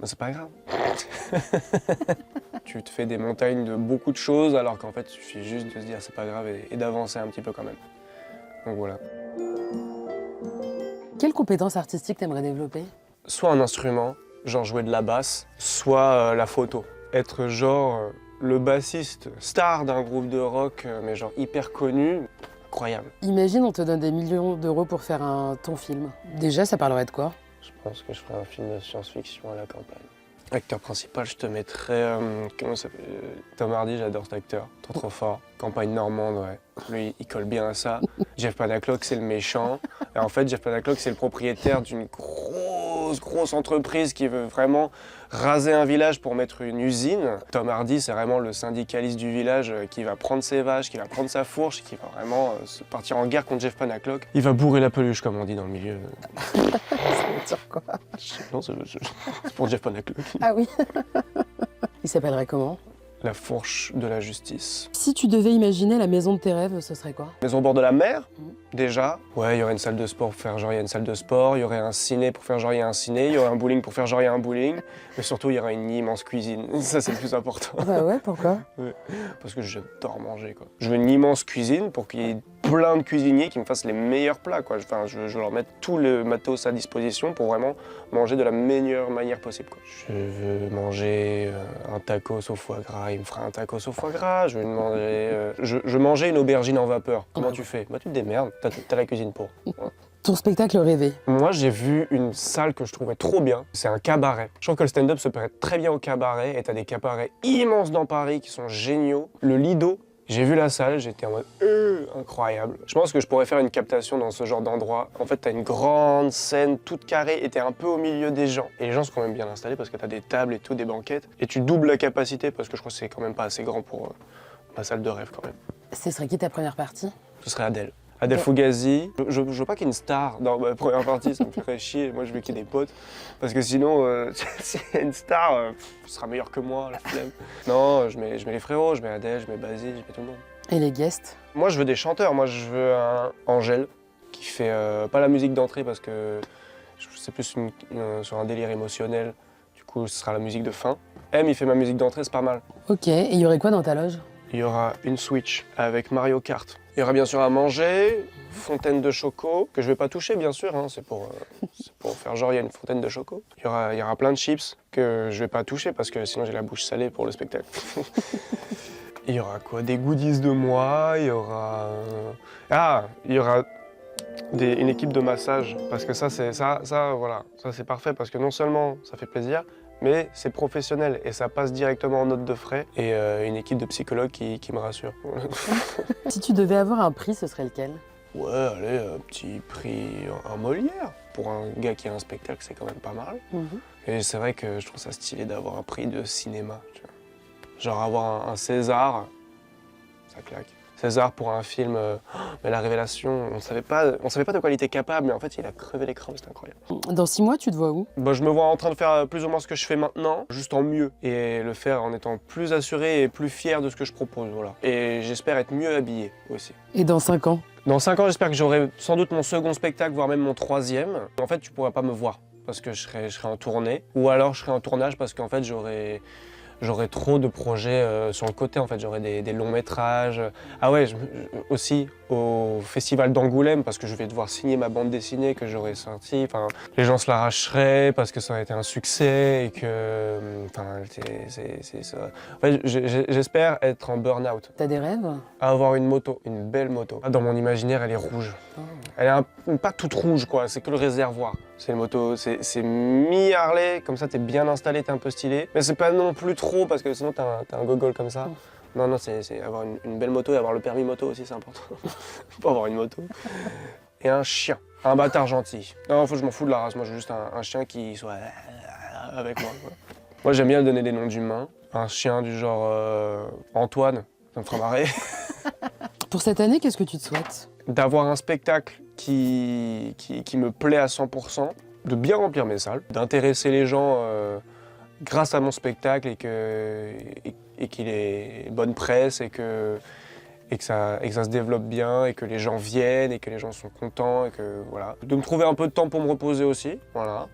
C'est pas grave. Tu te fais des montagnes de beaucoup de choses alors qu'en fait il suffit juste de se dire c'est pas grave et d'avancer un petit peu quand même. Donc voilà. Quelles compétences artistiques t'aimerais développer? Soit un instrument, genre jouer de la basse, soit la photo. Être genre le bassiste star d'un groupe de rock, mais genre hyper connu, incroyable. Imagine, on te donne des millions d'euros pour faire ton film. Déjà, ça parlerait de quoi? Je pense que je ferais un film de science-fiction à la campagne. Acteur principal, je te mettrais, comment ça s'appelle, Tom Hardy, j'adore cet acteur, trop fort. Campagne normande, ouais. Lui, il colle bien à ça. Jeff Panaclock, c'est le méchant. Et en fait, Jeff Panaclock, c'est le propriétaire d'une grosse entreprise qui veut vraiment raser un village pour mettre une usine. Tom Hardy, c'est vraiment le syndicaliste du village qui va prendre ses vaches, qui va prendre sa fourche, qui va vraiment se partir en guerre contre Jeff Panaclock. Il va bourrer la peluche, comme on dit dans le milieu. Ça veut dire quoi? Non, c'est pour Jeff Panaclock. Ah oui. Il s'appellerait comment? La fourche de la justice. Si tu devais imaginer la maison de tes rêves, ce serait quoi? Maison au bord de la mer, déjà. Ouais, il y aurait une salle de sport pour faire genre il y a une salle de sport, il y aurait un ciné pour faire genre il y a un ciné, il y aurait un bowling pour faire genre il y a un bowling, mais surtout il y aurait une immense cuisine. Ça c'est le plus important. Bah ouais, pourquoi? Ouais, parce que j'adore manger quoi. Je veux une immense cuisine pour qu'il y ait plein de cuisiniers qui me fassent les meilleurs plats quoi. Enfin, je veux leur mettre tout le matos à disposition pour vraiment manger de la meilleure manière possible quoi. Je veux manger un tacos au foie gras, il me fera un tacos au foie gras. Je veux manger, je mangeais une aubergine en vapeur. Comment tu fais? Bah tu te démerdes, t'as la cuisine pour. Ouais. Ton spectacle rêvé? Moi, j'ai vu une salle que je trouvais trop bien. C'est un cabaret. Je trouve que le stand-up se prête très bien au cabaret. Et t'as des cabarets immenses dans Paris qui sont géniaux. Le Lido, j'ai vu la salle, j'étais en mode incroyable. Je pense que je pourrais faire une captation dans ce genre d'endroit. En fait, t'as une grande scène toute carrée et t'es un peu au milieu des gens. Et les gens sont quand même bien installés parce que t'as des tables et tout, des banquettes. Et tu doubles la capacité parce que je crois que c'est quand même pas assez grand pour ma salle de rêve quand même. Ce serait qui ta première partie? Ce serait Adèle. Adèle Fugazi. Je veux pas qu'il y ait une star dans ma première partie, ça me ferait chier. Moi, je veux qu'il y ait des potes. Parce que sinon, s'il y a une star, ce sera meilleur que moi, la flemme. Non, je mets les frérots, je mets Adèle, je mets Basile, je mets tout le monde. Et les guests? Moi, je veux des chanteurs. Moi, je veux un Angèle qui fait pas la musique d'entrée parce que c'est plus sur un délire émotionnel. Du coup, ce sera la musique de fin. M, il fait ma musique d'entrée, c'est pas mal. Ok, et il y aurait quoi dans ta loge? Il y aura une Switch avec Mario Kart. Il y aura bien sûr à manger, fontaine de choco, que je vais pas toucher bien sûr, hein, c'est pour faire genre il y a une fontaine de choco. Il y aura plein de chips que je vais pas toucher parce que sinon j'ai la bouche salée pour le spectacle. Il y aura quoi? Des goodies de moi, il y aura... il y aura une équipe de massage, parce que ça c'est parfait parce que non seulement ça fait plaisir, mais c'est professionnel et ça passe directement en note de frais et une équipe de psychologues qui me rassure. Si tu devais avoir un prix, ce serait lequel? Ouais, allez, un petit prix, un Molière. Pour un gars qui a un spectacle, c'est quand même pas mal. Et c'est vrai que je trouve ça stylé d'avoir un prix de cinéma. Tu vois. Genre avoir un César, ça claque. César pour un film, mais la révélation, on savait pas de quoi il était capable, mais en fait il a crevé l'écran, c'était incroyable. Dans 6 mois, tu te vois où? Bah, je me vois en train de faire plus ou moins ce que je fais maintenant, juste en mieux. Et le faire en étant plus assuré et plus fier de ce que je propose, voilà. Et j'espère être mieux habillé aussi. Et dans 5 ans? Dans 5 ans, j'espère que j'aurai sans doute mon second spectacle, voire même mon troisième. En fait, tu pourras pas me voir parce que je serai en tournée. Ou alors je serai en tournage parce qu'en fait j'aurais trop de projets sur le côté, en fait, j'aurais des longs métrages. Ah ouais, aussi au festival d'Angoulême, parce que je vais devoir signer ma bande dessinée que j'aurais sortie. Enfin, les gens se l'arracheraient parce que ça aurait été un succès et que... Enfin, c'est ça. En fait, j'espère être en burn-out. T'as des rêves? Avoir une moto, une belle moto. Dans mon imaginaire, elle est rouge. Elle est pas toute rouge, quoi, c'est que le réservoir. C'est une moto, c'est mi-Harley, comme ça t'es bien installé, t'es un peu stylé. Mais c'est pas non plus trop, parce que sinon t'as un gogol comme ça. Non, c'est avoir une belle moto et avoir le permis moto aussi, c'est important. Faut pas avoir une moto. Et un chien, un bâtard gentil. Non, je m'en fous de la race, moi je veux juste un chien qui soit avec moi. Quoi. Moi j'aime bien donner des noms d'humains. Un chien du genre Antoine, ça me fera marrer. Pour cette année, qu'est-ce que tu te souhaites? D'avoir un spectacle qui me plaît à 100%, de bien remplir mes salles, d'intéresser les gens grâce à mon spectacle et qu'il ait bonne presse et et que ça se développe bien et que les gens viennent et que les gens sont contents et que voilà. De me trouver un peu de temps pour me reposer aussi, voilà.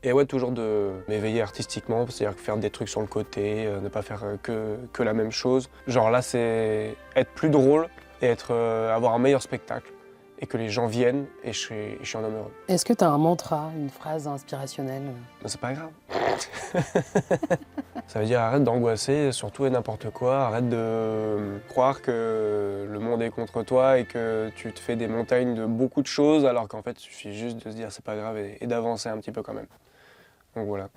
Et ouais, toujours de m'éveiller artistiquement, c'est-à-dire faire des trucs sur le côté, ne pas faire que la même chose. Genre là, c'est être plus drôle et avoir un meilleur spectacle et que les gens viennent et je suis un homme heureux. Est-ce que tu as un mantra, une phrase inspirationnelle? Mais c'est pas grave. Ça veut dire arrête d'angoisser sur tout et n'importe quoi, arrête de croire que le monde est contre toi et que tu te fais des montagnes de beaucoup de choses alors qu'en fait il suffit juste de se dire c'est pas grave et d'avancer un petit peu quand même. Donc voilà.